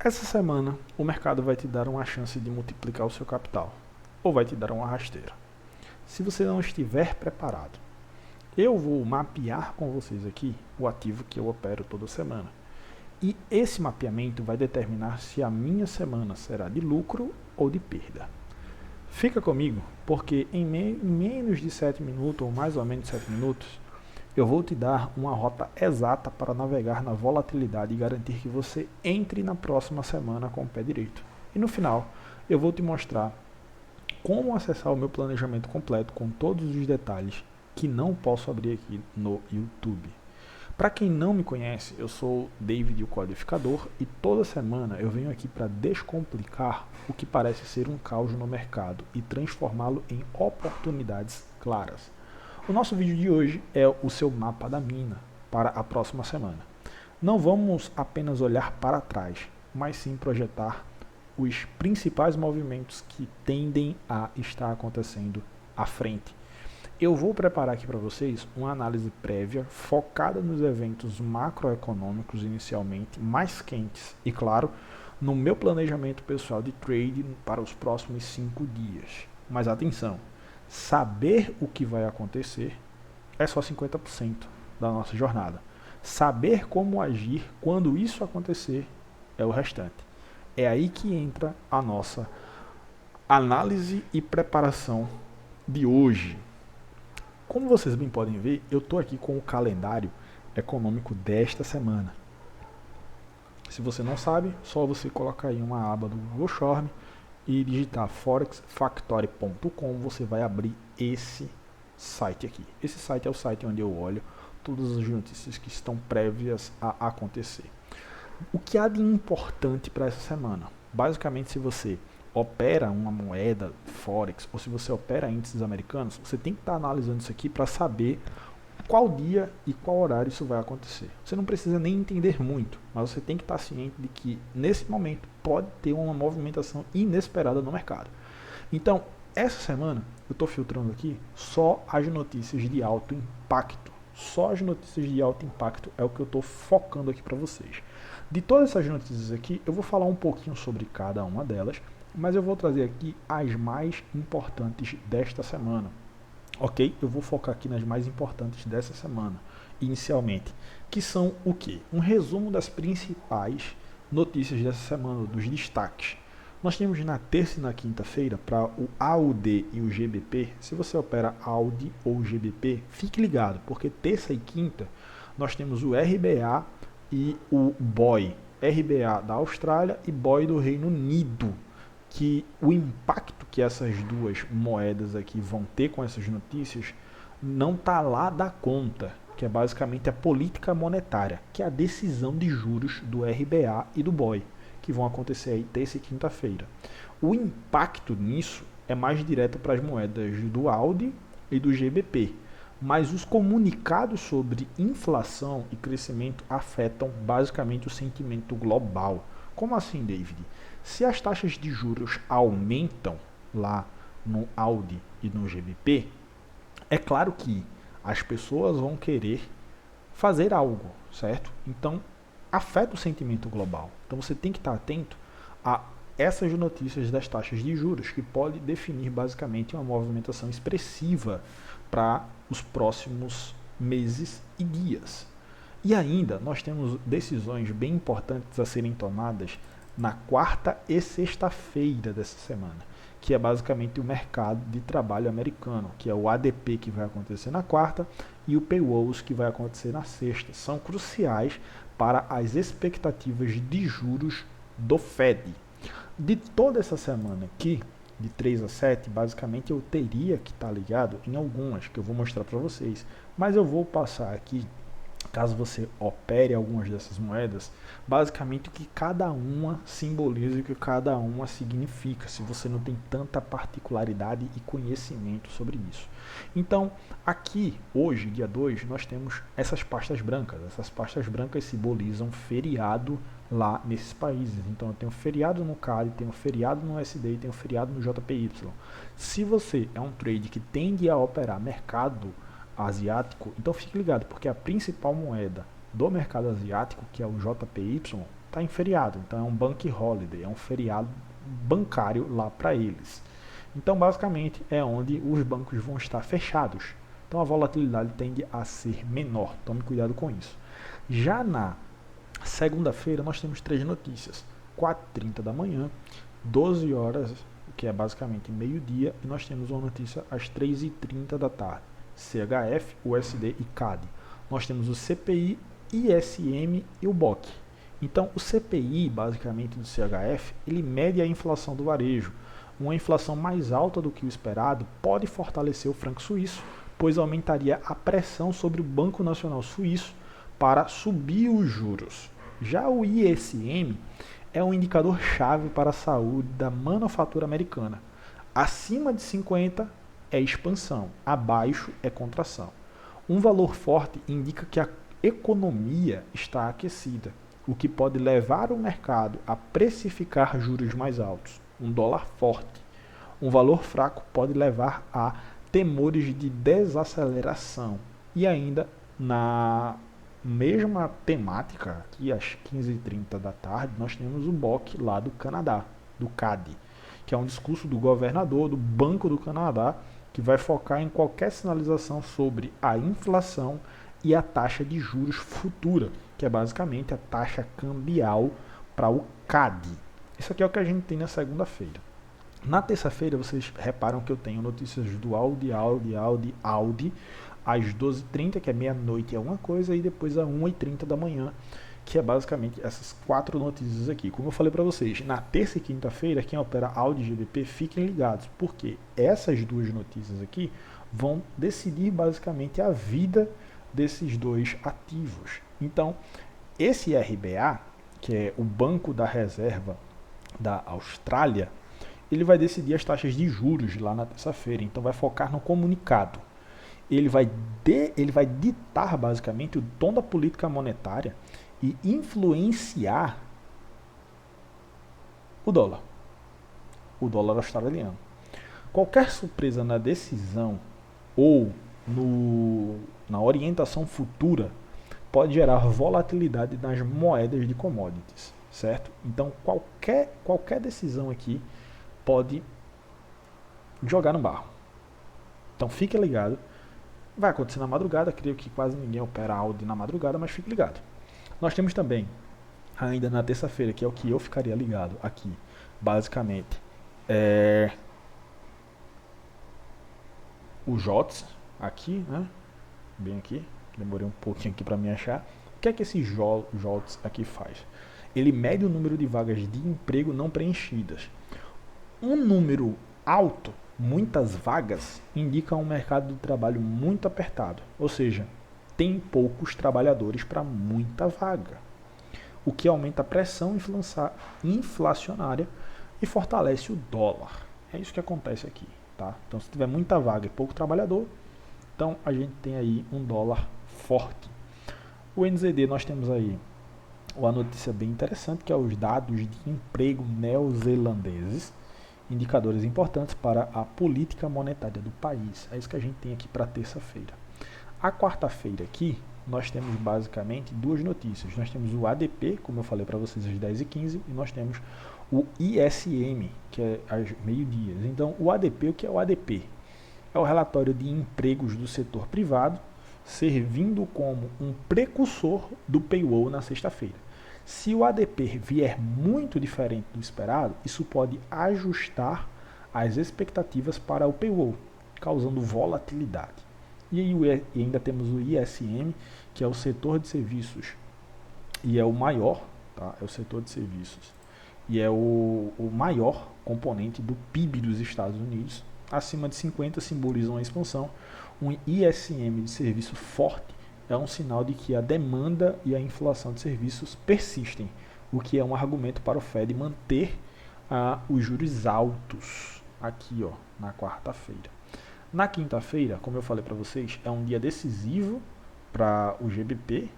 Essa semana, o mercado vai te dar uma chance de multiplicar o seu capital, ou vai te dar uma rasteira. Se você não estiver preparado, eu vou mapear com vocês aqui o ativo que eu opero toda semana. E esse mapeamento vai determinar se a minha semana será de lucro ou de perda. Fica comigo, porque em menos de 7 minutos, ou mais ou menos 7 minutos, eu vou te dar uma rota exata para navegar na volatilidade e garantir que você entre na próxima semana com o pé direito. E no final, eu vou te mostrar como acessar o meu planejamento completo com todos os detalhes que não posso abrir aqui no YouTube. Para quem não me conhece, eu sou David o Codificador e toda semana eu venho aqui para descomplicar o que parece ser um caos no mercado e transformá-lo em oportunidades claras. O nosso vídeo de hoje é o seu mapa da mina para a próxima semana. Não vamos apenas olhar para trás, mas sim projetar os principais movimentos que tendem a estar acontecendo à frente. Eu vou preparar aqui para vocês uma análise prévia focada nos eventos macroeconômicos inicialmente mais quentes e, claro, no meu planejamento pessoal de trade para os próximos 5 dias. Mas atenção, saber o que vai acontecer é só 50% da nossa jornada. Saber como agir quando isso acontecer é o restante. É aí que entra a nossa análise e preparação de hoje. Como vocês bem podem ver, eu estou aqui com o calendário econômico desta semana. Se você não sabe, só você colocar aí uma aba do Google Chrome e digitar forexfactory.com, você vai abrir esse site aqui. Esse site é o site onde eu olho todas as notícias que estão prévias a acontecer. O que há de importante para essa semana? Basicamente, se você opera uma moeda Forex ou se você opera índices americanos, você tem que estar analisando isso aqui para saber qual dia e qual horário isso vai acontecer. Você não precisa nem entender muito, mas você tem que estar ciente de que nesse momento pode ter uma movimentação inesperada no mercado. Então, essa semana eu estou filtrando aqui só as notícias de alto impacto. Só as notícias de alto impacto é o que eu estou focando aqui para vocês. De todas essas notícias aqui, eu vou falar um pouquinho sobre cada uma delas, mas eu vou trazer aqui as mais importantes desta semana. Ok? Eu vou focar aqui nas mais importantes dessa semana, inicialmente, que são o quê? Um resumo das principais notícias dessa semana, dos destaques. Nós temos na terça e na quinta-feira para o AUD e o GBP. Se você opera AUD ou GBP, fique ligado, porque terça e quinta nós temos o RBA e o BOI. RBA da Austrália e BOI do Reino Unido. Que o impacto que essas duas moedas aqui vão ter com essas notícias não está lá da conta, que é basicamente a política monetária, que é a decisão de juros do RBA e do BOI, que vão acontecer aí terça e quinta-feira. O impacto nisso é mais direto para as moedas do AUD e do GBP, mas os comunicados sobre inflação e crescimento afetam basicamente o sentimento global. Como assim, David? Se as taxas de juros aumentam lá no AUD e no GBP, é claro que as pessoas vão querer fazer algo, certo? Então, afeta o sentimento global. Então, você tem que estar atento a essas notícias das taxas de juros, que pode definir basicamente uma movimentação expressiva para os próximos meses e dias. E ainda, nós temos decisões bem importantes a serem tomadas na quarta e sexta-feira dessa semana, que é basicamente o mercado de trabalho americano, que é o ADP que vai acontecer na quarta e o Payrolls que vai acontecer na sexta. São cruciais para as expectativas de juros do Fed. De toda essa semana aqui, de 3 a 7, basicamente eu teria que estar ligado em algumas que eu vou mostrar para vocês, mas eu vou passar aqui, caso você opere algumas dessas moedas, basicamente o que cada uma simboliza e o que cada uma significa, se você não tem tanta particularidade e conhecimento sobre isso. Então, aqui, hoje, dia 2, nós temos essas pastas brancas. Essas pastas brancas simbolizam feriado lá nesses países. Então, eu tenho feriado no CAD, tenho feriado no USD e tenho feriado no JPY. Se você é um trade que tende a operar mercado asiático, então fique ligado, porque a principal moeda do mercado asiático, que é o JPY, está em feriado. Então é um bank holiday, é um feriado bancário lá para eles. Então basicamente é onde os bancos vão estar fechados. Então a volatilidade tende a ser menor. Tome cuidado com isso. Já na segunda-feira nós temos 3 notícias. 4h30 da manhã, 12 horas, que é basicamente meio-dia, e nós temos uma notícia às 3h30 da tarde. CHF, USD e CAD. Nós temos o CPI, ISM e o BOC. Então o CPI, basicamente do CHF, ele mede a inflação do varejo. Uma inflação mais alta do que o esperado pode fortalecer o franco suíço, pois aumentaria a pressão sobre o Banco Nacional Suíço para subir os juros. Já o ISM é um indicador-chave para a saúde da manufatura americana. Acima de 50 é expansão, abaixo é contração. Um valor forte indica que a economia está aquecida, o que pode levar o mercado a precificar juros mais altos. Um dólar forte. Um valor fraco pode levar a temores de desaceleração. E ainda na mesma temática, aqui às 15h30 da tarde, nós temos o BOC lá do Canadá, do CAD, que é um discurso do governador do Banco do Canadá, que vai focar em qualquer sinalização sobre a inflação e a taxa de juros futura, que é basicamente a taxa cambial para o CAD. Isso aqui é o que a gente tem na segunda-feira. Na terça-feira, vocês reparam que eu tenho notícias do Audi às 12h30, que é meia-noite é uma coisa, e depois às 1h30 da manhã, que é basicamente essas 4 notícias aqui. Como eu falei para vocês, na terça e quinta-feira, quem opera Audi e GBP, fiquem ligados, porque essas 2 notícias aqui vão decidir basicamente a vida desses 2 ativos. Então, esse RBA, que é o Banco da Reserva da Austrália, ele vai decidir as taxas de juros lá na terça-feira, então vai focar no comunicado. Ele vai ditar basicamente o tom da política monetária e influenciar o dólar australiano. Qualquer surpresa na decisão ou na orientação futura pode gerar volatilidade nas moedas de commodities, certo? Então qualquer decisão aqui pode jogar no barro. Então fique ligado. Vai acontecer na madrugada, creio que quase ninguém opera Audi na madrugada, mas fique ligado. Nós temos também, ainda na terça-feira, que é o que eu ficaria ligado aqui, basicamente, o JOTS, aqui, né? Bem aqui, demorei um pouquinho aqui para me achar. O que é que esse JOTS aqui faz? Ele mede o número de vagas de emprego não preenchidas. Um número alto, muitas vagas, indica um mercado de trabalho muito apertado, ou seja, tem poucos trabalhadores para muita vaga, o que aumenta a pressão inflacionária e fortalece o dólar. É isso que acontece aqui, tá? Então, se tiver muita vaga e pouco trabalhador, então a gente tem aí um dólar forte. O NZD, nós temos aí uma notícia bem interessante, que é os dados de emprego neozelandeses, indicadores importantes para a política monetária do país. É isso que a gente tem aqui para terça-feira. A quarta-feira aqui, nós temos basicamente 2 notícias. Nós temos o ADP, como eu falei para vocês, às 10h15, e nós temos o ISM, que é às meio-dia. Então, o ADP, o que é o ADP? É o relatório de empregos do setor privado, servindo como um precursor do payroll na sexta-feira. Se o ADP vier muito diferente do esperado, isso pode ajustar as expectativas para o payroll, causando volatilidade. E ainda temos o ISM, que é o setor de serviços, e é o maior, tá? É o setor de serviços, e é o maior componente do PIB dos Estados Unidos. Acima de 50 simbolizam a expansão. Um ISM de serviço forte é um sinal de que a demanda e a inflação de serviços persistem, o que é um argumento para o Fed manter os juros altos aqui, ó, na quarta-feira. Na quinta-feira, como eu falei para vocês, é um dia decisivo para o GBP,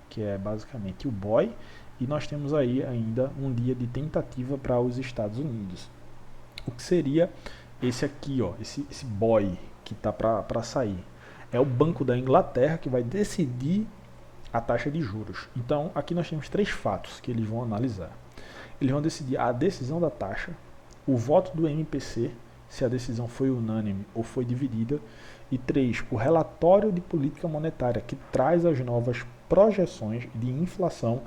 que é basicamente o BOI, e nós temos aí ainda um dia de tentativa para os Estados Unidos. O que seria esse aqui, ó, esse BOI que está para sair? É o Banco da Inglaterra que vai decidir a taxa de juros. Então, aqui nós temos 3 fatos que eles vão analisar. Eles vão decidir a decisão da taxa, o voto do MPC, se a decisão foi unânime ou foi dividida, e 3, o relatório de política monetária, que traz as novas projeções de inflação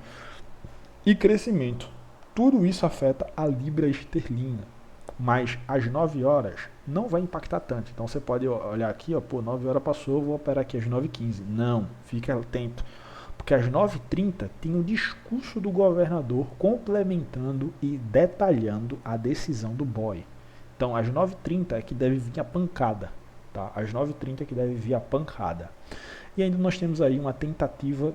e crescimento. Tudo isso afeta a libra esterlina, mas às 9 horas não vai impactar tanto. Então você pode olhar aqui, 9 horas passou, vou operar aqui às 9h15. Não, fique atento, porque às 9h30 tem um discurso do governador complementando e detalhando a decisão do BOE. Então às 9h30 é que deve vir a pancada. Tá? Às 9h30 é que deve vir a pancada. E ainda nós temos aí uma tentativa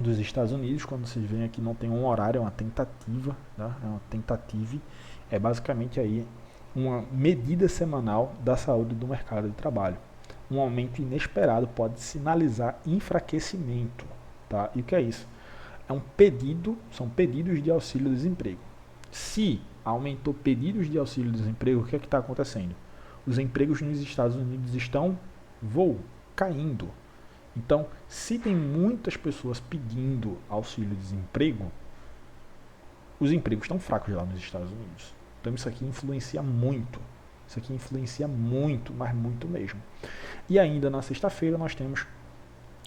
dos Estados Unidos. Quando vocês veem aqui, não tem um horário, é uma tentativa, tá? É uma tentativa, é basicamente aí uma medida semanal da saúde do mercado de trabalho. Um aumento inesperado pode sinalizar enfraquecimento, tá? E o que é isso? É um pedido, são pedidos de auxílio-desemprego. Se aumentou pedidos de auxílio-desemprego, o que é que está acontecendo? Os empregos nos Estados Unidos estão caindo. Então, se tem muitas pessoas pedindo auxílio-desemprego, os empregos estão fracos lá nos Estados Unidos. Então, isso aqui influencia muito. Isso aqui influencia muito, mas muito mesmo. E ainda na sexta-feira nós temos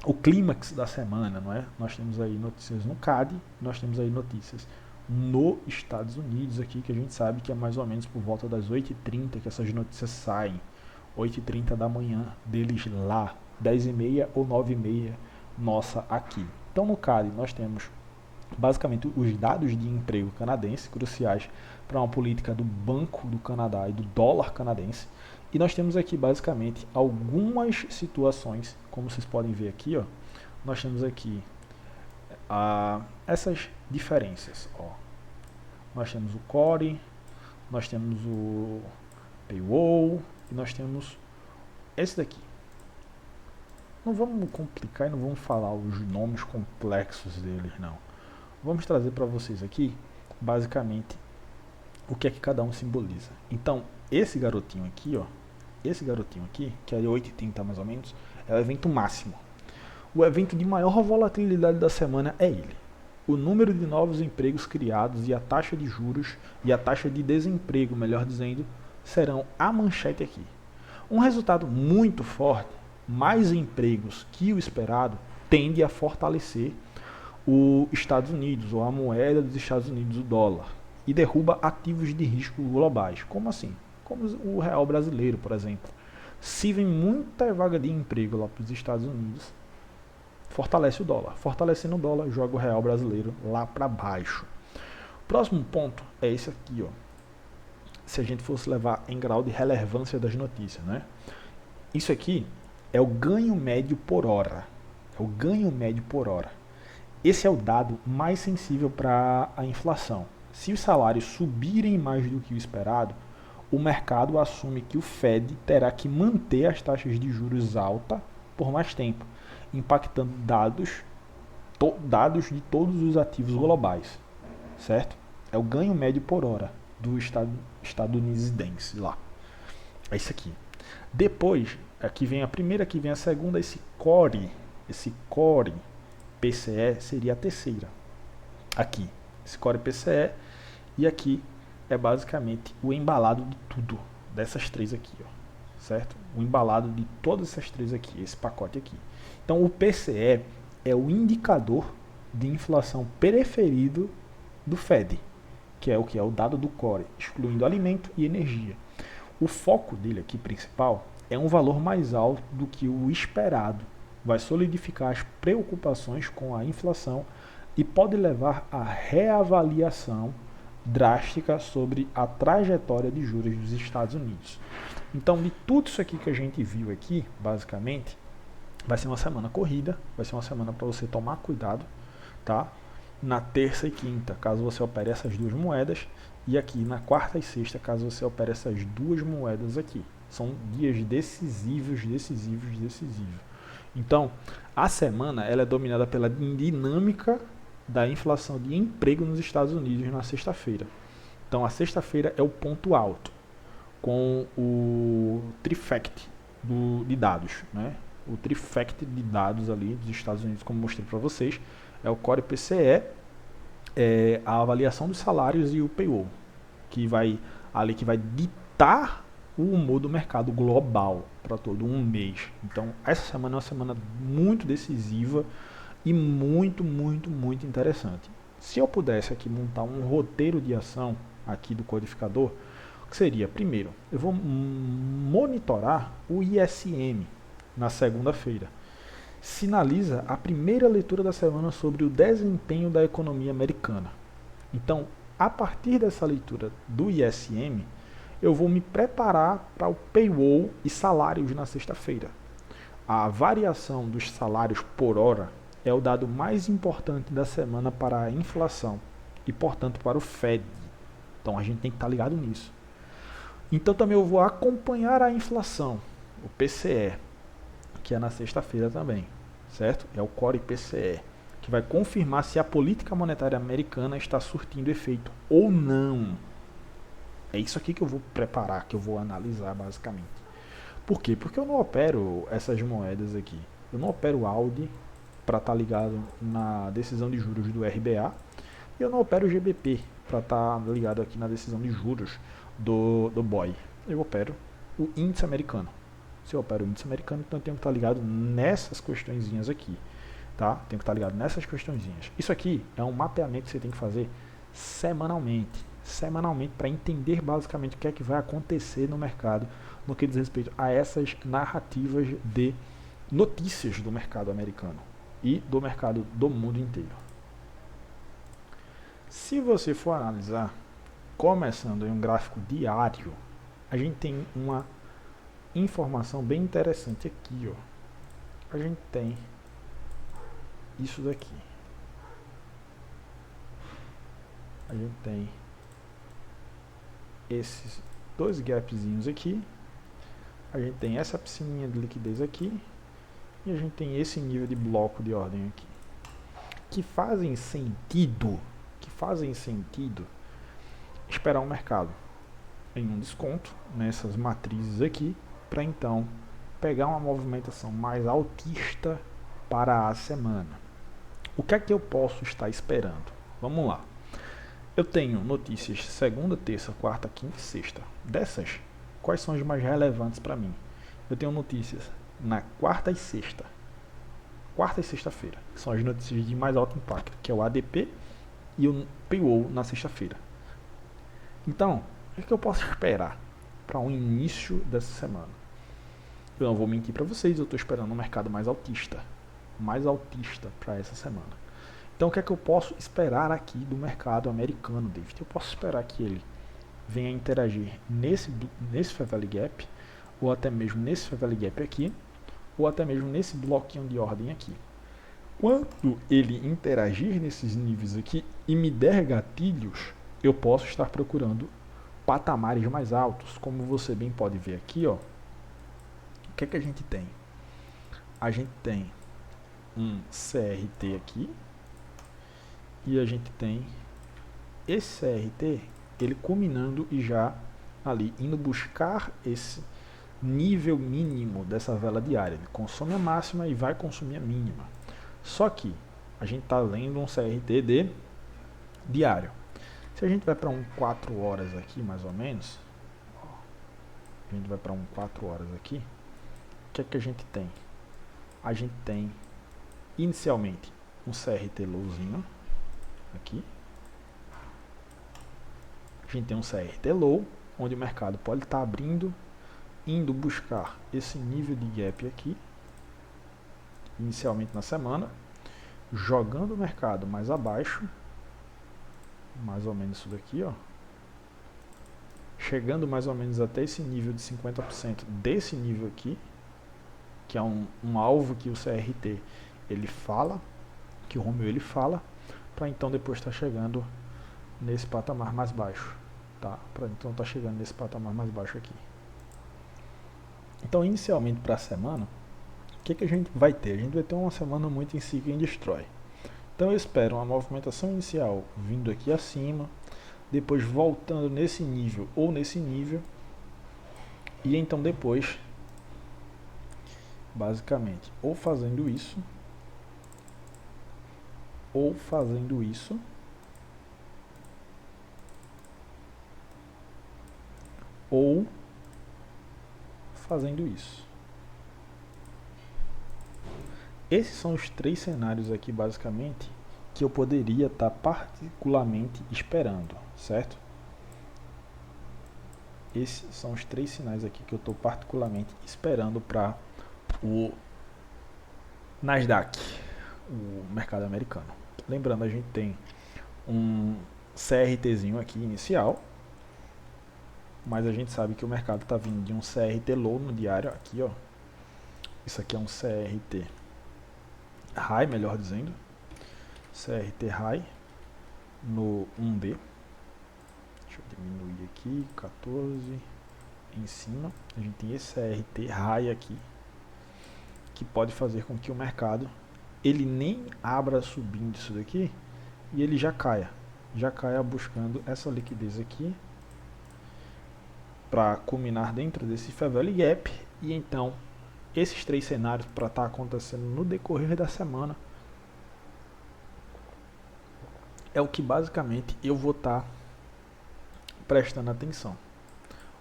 o clímax da semana, não é? Nós temos aí notícias no CAD, nós temos aí notícias nos Estados Unidos aqui, que a gente sabe que é mais ou menos por volta das 8h30 que essas notícias saem. 8h30 da manhã deles lá. 10h30 ou 9h30 nossa aqui. Então no CAD nós temos basicamente os dados de emprego canadense, cruciais para uma política do Banco do Canadá e do dólar canadense. E nós temos aqui basicamente algumas situações, como vocês podem ver aqui, nós temos aqui essas diferenças. Nós temos o core, nós temos o payroll e nós temos esse daqui. Não vamos complicar e não vamos falar os nomes complexos deles, não. Vamos trazer para vocês aqui, basicamente, o que é que cada um simboliza. Então, esse garotinho aqui, que é de 8h30 mais ou menos, é o evento máximo. O evento de maior volatilidade da semana é ele. O número de novos empregos criados e a taxa de juros e a taxa de desemprego, melhor dizendo, serão a manchete aqui. Um resultado muito forte, mais empregos que o esperado, tende a fortalecer os Estados Unidos, ou a moeda dos Estados Unidos, o dólar, e derruba ativos de risco globais. Como assim? Como o real brasileiro, por exemplo. Se vem muita vaga de emprego lá para os Estados Unidos, fortalece o dólar. Fortalecendo o dólar, joga o real brasileiro lá para baixo. O próximo ponto é esse aqui, se a gente fosse levar em grau de relevância das notícias, né? Isso aqui é o ganho médio por hora. É o ganho médio por hora. Esse é o dado mais sensível para a inflação. Se os salários subirem mais do que o esperado, o mercado assume que o Fed terá que manter as taxas de juros altas por mais tempo, impactando dados de todos os ativos globais, certo? É o ganho médio por hora do estadunidense lá. É isso aqui. Depois, aqui vem a primeira, aqui vem a segunda, esse core PCE seria a terceira. Aqui, esse core PCE, e aqui é basicamente o embalado de tudo, dessas três aqui, certo? O embalado de todas essas três aqui, esse pacote aqui. Então o PCE é o indicador de inflação preferido do Fed, que é o dado do core, excluindo alimento e energia. O foco dele aqui principal é um valor mais alto do que o esperado. Vai solidificar as preocupações com a inflação e pode levar à reavaliação drástica sobre a trajetória de juros dos Estados Unidos. Então, de tudo isso aqui que a gente viu aqui, basicamente, vai ser uma semana corrida, vai ser uma semana para você tomar cuidado, tá? Na terça e quinta, caso você opere essas duas moedas, e aqui na quarta e sexta, caso você opere essas duas moedas aqui. São dias decisivos. Então, a semana ela é dominada pela dinâmica da inflação de emprego nos Estados Unidos na sexta-feira. Então, a sexta-feira é o ponto alto, com o trifect de dados, né? o trifecta de dados ali dos Estados Unidos, como mostrei para vocês, é o Core PCE, a avaliação dos salários e o payroll, que vai ditar o humor do mercado global para todo um mês. Então, essa semana é uma semana muito decisiva e muito, muito, muito interessante. Se eu pudesse aqui montar um roteiro de ação aqui do codificador, o que seria? Primeiro, eu vou monitorar o ISM na segunda-feira. Sinaliza a primeira leitura da semana sobre o desempenho da economia americana. Então, a partir dessa leitura do ISM, eu vou me preparar para o payroll e salários na sexta-feira. A variação dos salários por hora é o dado mais importante da semana para a inflação e, portanto, para o Fed. Então, a gente tem que estar ligado nisso. Então, também eu vou acompanhar a inflação, o PCE, que é na sexta-feira também, certo? É o Core PCE, que vai confirmar se a política monetária americana está surtindo efeito ou não. É isso aqui que eu vou preparar, que eu vou analisar basicamente. Por quê? Porque eu não opero essas moedas aqui. Eu não opero Audi para estar ligado na decisão de juros do RBA. E eu não opero GBP para estar ligado aqui na decisão de juros do BOE. Eu opero o índice americano. Se eu opero o índice americano, então eu tenho que estar ligado nessas questõezinhas aqui. Tá? Tenho que estar ligado nessas questõezinhas. Isso aqui é um mapeamento que você tem que fazer semanalmente para entender basicamente o que é que vai acontecer no mercado no que diz respeito a essas narrativas de notícias do mercado americano e do mercado do mundo inteiro. Se você for analisar, começando em um gráfico diário, a gente tem uma informação bem interessante aqui, ó. A gente tem isso daqui. A gente tem esses dois gapzinhos aqui. A gente tem essa piscininha de liquidez aqui. E a gente tem esse nível de bloco de ordem aqui. Que fazem sentido esperar o mercado em um desconto nessas matrizes aqui, para então pegar uma movimentação mais altista para a semana. O que é que eu posso estar esperando? Vamos lá. Eu tenho notícias segunda, terça, quarta, quinta e sexta. Dessas, quais são as mais relevantes para mim? Eu tenho notícias na quarta e sexta. Quarta e sexta-feira, que são as notícias de mais alto impacto, que é o ADP e o payroll na sexta-feira. Então, o que eu posso esperar para o início dessa semana? Eu não vou mentir para vocês, eu estou esperando um mercado mais altista para essa semana. Então, o que é que eu posso esperar aqui do mercado americano, David? Eu posso esperar que ele venha interagir nesse Fair Value Gap, ou até mesmo nesse Fair Value Gap aqui, ou até mesmo nesse bloquinho de ordem aqui. Quando ele interagir nesses níveis aqui e me der gatilhos, eu posso estar procurando patamares mais altos. Como você bem pode ver aqui, ó, o que é que a gente tem? A gente tem um CRT aqui, e a gente tem esse CRT, ele culminando e já ali indo buscar esse nível mínimo dessa vela diária. Ele consome a máxima e vai consumir a mínima. Só que a gente está lendo um CRT de diário. Se a gente vai para um 4 horas aqui, mais ou menos, a gente vai para um 4 horas aqui, o que é que a gente tem? A gente tem inicialmente um CRT lowzinho aqui. A gente tem um CRT low, onde o mercado pode estar abrindo, indo buscar esse nível de gap aqui, inicialmente na semana, jogando o mercado mais abaixo, mais ou menos isso daqui, ó, chegando mais ou menos até esse nível de 50% desse nível aqui, que é um alvo que o CRT ele fala, que o Romeu ele fala, para então depois estar chegando nesse patamar mais baixo, tá? Para então estar chegando nesse patamar mais baixo aqui. Então, inicialmente para a semana, o que a gente vai ter? A gente vai ter uma semana muito em Seek and Destroy. Então, eu espero uma movimentação inicial vindo aqui acima, depois voltando nesse nível ou nesse nível, e então depois basicamente ou fazendo isso, ou fazendo isso, ou fazendo isso. Esses são os três cenários aqui, basicamente, que eu poderia estar particularmente esperando, certo? Esses são os três sinais aqui que eu estou particularmente esperando para o Nasdaq, o mercado americano. Lembrando, a gente tem um CRTzinho aqui inicial, mas a gente sabe que o mercado está vindo de um CRT low no diário, aqui ó. Isso aqui é um CRT high, melhor dizendo, CRT high no 1D. Deixa eu diminuir aqui, 14 em cima. A gente tem esse CRT high aqui, que pode fazer com que o mercado ele nem abra subindo isso daqui e ele já caia buscando essa liquidez aqui para culminar dentro desse Fair Value Gap. E então esses três cenários para estar acontecendo no decorrer da semana é o que basicamente eu vou estar prestando atenção.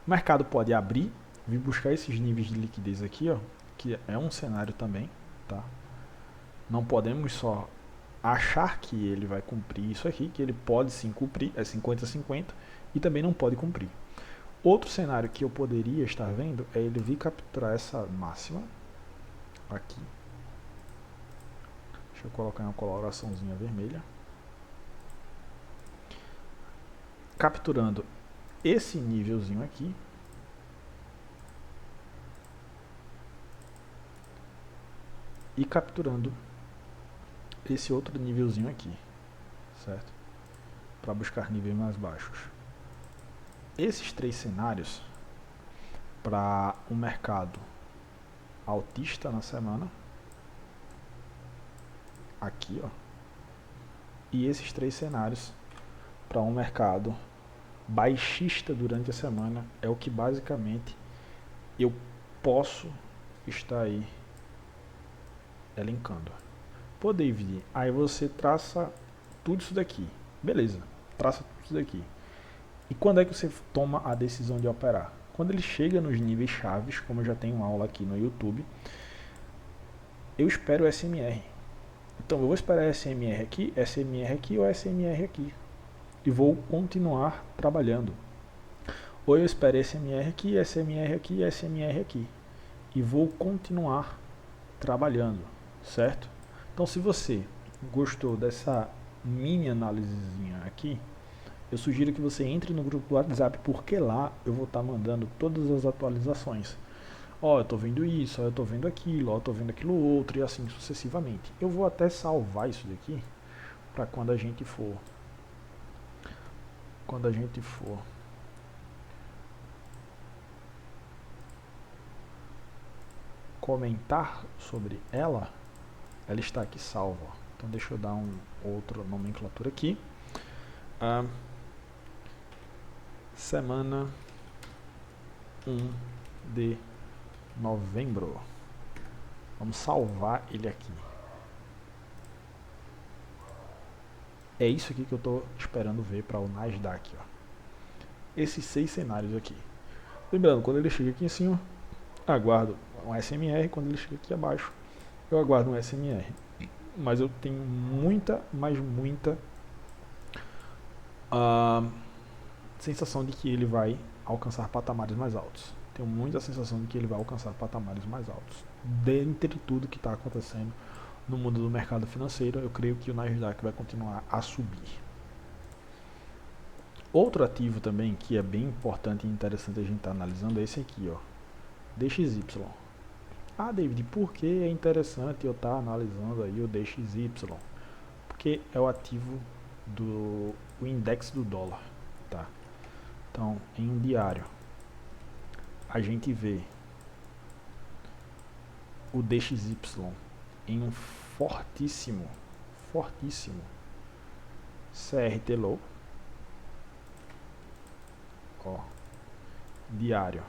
O mercado pode abrir, vir buscar esses níveis de liquidez aqui, ó, que é um cenário também, tá? Não podemos só achar que ele vai cumprir isso aqui, que ele pode sim cumprir, é 50-50, e também não pode cumprir. Outro cenário que eu poderia estar vendo é ele vir capturar essa máxima aqui. Deixa eu colocar uma coloraçãozinha vermelha. Capturando esse nívelzinho aqui. E capturando esse outro nívelzinho aqui, certo? Para buscar níveis mais baixos. Esses três cenários para um mercado altista na semana, aqui ó, e esses três cenários para um mercado baixista durante a semana é o que basicamente eu posso estar aí elencando. Pô, David, aí você traça tudo isso daqui, beleza, traça tudo isso daqui. E quando é que você toma a decisão de operar? Quando ele chega nos níveis chaves, como eu já tenho aula aqui no YouTube, eu espero o SMR. Então eu vou esperar SMR aqui ou SMR aqui. E vou continuar trabalhando. Ou eu espero SMR aqui, SMR aqui, SMR aqui. E vou continuar trabalhando, certo? Então se você gostou dessa mini análisezinha aqui, eu sugiro que você entre no grupo do WhatsApp, porque lá eu vou estar mandando todas as atualizações. Ó, eu tô vendo isso, ó, eu tô vendo aquilo, ó, eu tô vendo aquilo outro, e assim sucessivamente. Eu vou até salvar isso daqui para quando a gente for comentar sobre ela, ela está aqui salva. Então deixa eu dar outra nomenclatura aqui. Semana 1 de novembro. Vamos salvar ele aqui. É isso aqui que eu estou esperando ver para o Nasdaq. Ó. Esses 6 cenários aqui. Lembrando, quando ele chega aqui em cima, aguardo um SMR. Quando ele chega aqui abaixo, eu aguardo um SMR. Mas eu tenho muita sensação de que ele vai alcançar patamares mais altos. Tenho muita sensação de que ele vai alcançar patamares mais altos. Dentre tudo que está acontecendo no mundo do mercado financeiro, eu creio que o Nasdaq vai continuar a subir. Outro ativo também que é bem importante e interessante a gente estar analisando é esse aqui, ó, DXY. Ah, David, por que é interessante eu estar analisando aí o DXY? Porque é o ativo do index do dólar, tá? Então, em um diário, a gente vê o DXY em um fortíssimo CRT low, ó, diário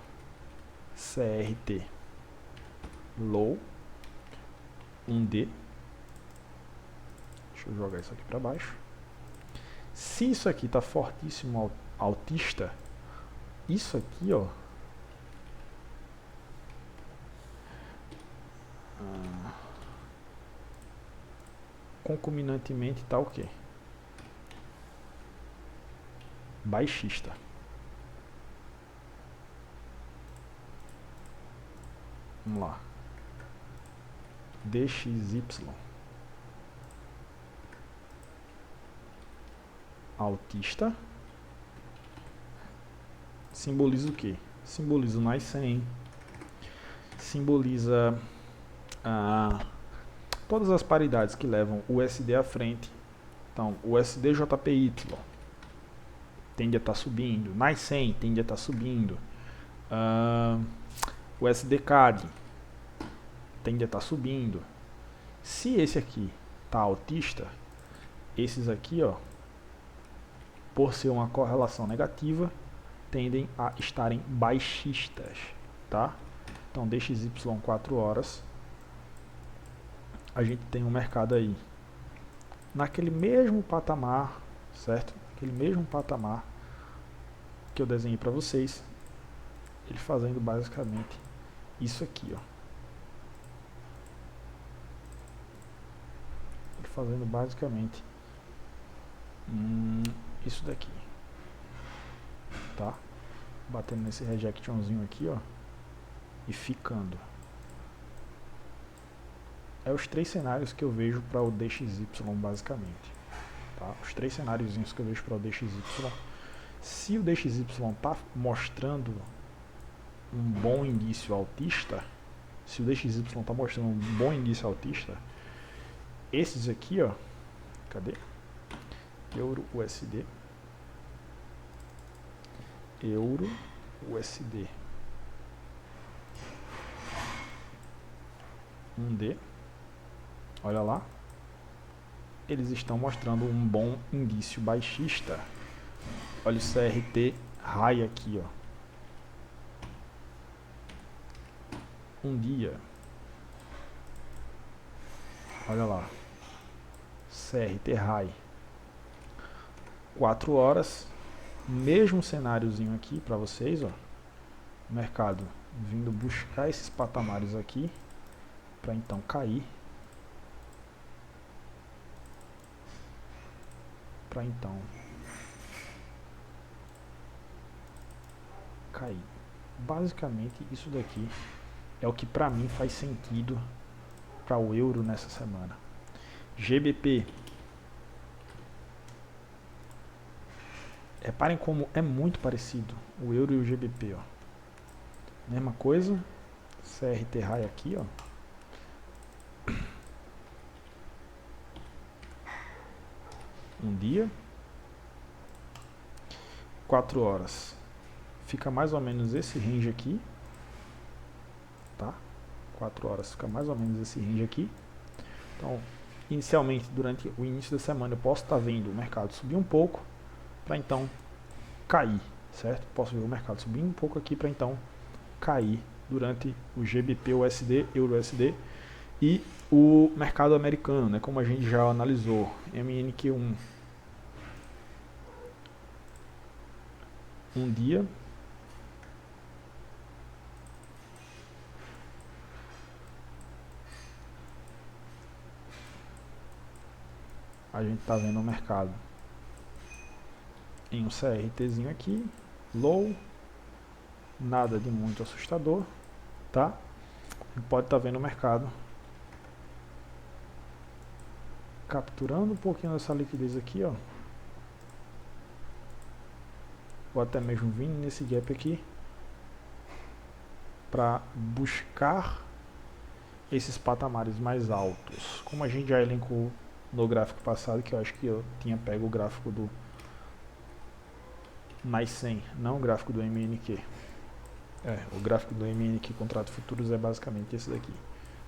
CRT low, 1D. Deixa eu jogar isso aqui para baixo. Se isso aqui está fortíssimo altista, isso aqui, ó, concomitantemente está o quê? Baixista. Vamos lá. DXY. Altista. Simboliza o quê? Simboliza o NICE 100. Simboliza todas as paridades que levam o USD à frente. Então, o USD-JPY tende a estar subindo. NICE 100 tende a estar subindo. O USD-CAD tende a estar subindo. Se esse aqui está altista, esses aqui, ó, por ser uma correlação negativa, tendem a estarem baixistas, tá? Então, DXY 4 horas, a gente tem um mercado aí naquele mesmo patamar, certo? Aquele mesmo patamar que eu desenhei para vocês, ele fazendo basicamente isso aqui, ó. Ele fazendo basicamente isso daqui, tá? Batendo nesse rejectionzinho aqui, ó, e ficando. É os três cenários que eu vejo para o DXY basicamente, tá? Os três cenáriozinhos que eu vejo para o DXY. Se o DXY está mostrando um bom indício altista, se o DXY está mostrando um bom indício altista, esses aqui, ó, cadê? Euro USD, Euro USD 1D, olha lá, eles estão mostrando um bom indício baixista. Olha o CRT high aqui, ó, um dia, olha lá, CRT high, 4 horas, mesmo cenáriozinho aqui para vocês, ó, mercado vindo buscar esses patamares aqui para então cair, para então cair. Basicamente isso daqui é o que para mim faz sentido para o euro nessa semana. GBP, reparem como é muito parecido o euro e o GBP, ó. Mesma coisa, CRT high aqui, ó. Um dia, 4 horas, fica mais ou menos esse range aqui, tá? 4 horas fica mais ou menos esse range aqui. Então, inicialmente, durante o início da semana, eu posso estar vendo o mercado subir um pouco para então cair, certo? Posso ver o mercado subir um pouco aqui para então cair durante o GBP, USD, Euro USD e o mercado americano, né? Como a gente já analisou, MNQ1, um dia, a gente está vendo o mercado em um CRTzinho aqui, low, nada de muito assustador, tá? A gente pode estar vendo o mercado capturando um pouquinho dessa liquidez aqui, ó, ou até mesmo vindo nesse gap aqui para buscar esses patamares mais altos, como a gente já elencou no gráfico passado, que eu acho que eu tinha pego o gráfico do NICE 100, não o gráfico do MNQ. O gráfico do MNQ contrato futuros é basicamente esse daqui.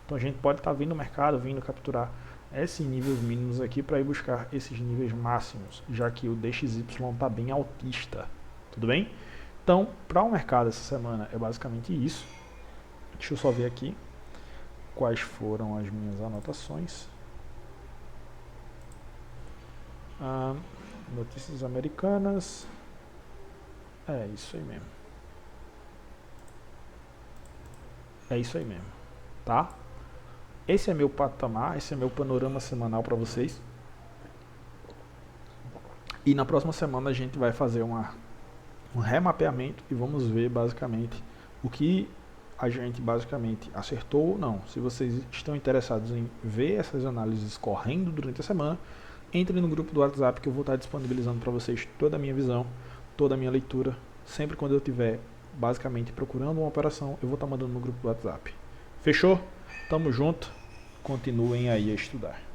Então a gente pode estar vendo o mercado, vindo capturar esses níveis mínimos aqui para ir buscar esses níveis máximos, já que o DXY está bem altista, tudo bem? Então, para o mercado essa semana é basicamente isso. Deixa eu só ver aqui. quais foram as minhas anotações. Notícias americanas. É isso aí mesmo. É isso aí mesmo, tá? Esse é meu patamar, esse é meu panorama semanal para vocês. E na próxima semana a gente vai fazer um remapeamento e vamos ver basicamente o que a gente basicamente acertou ou não. Se vocês estão interessados em ver essas análises correndo durante a semana, entre no grupo do WhatsApp que eu vou estar disponibilizando para vocês toda a minha visão, toda a minha leitura. Sempre quando eu estiver basicamente procurando uma operação, eu vou estar mandando no grupo do WhatsApp. Fechou? Tamo junto. Continuem aí a estudar.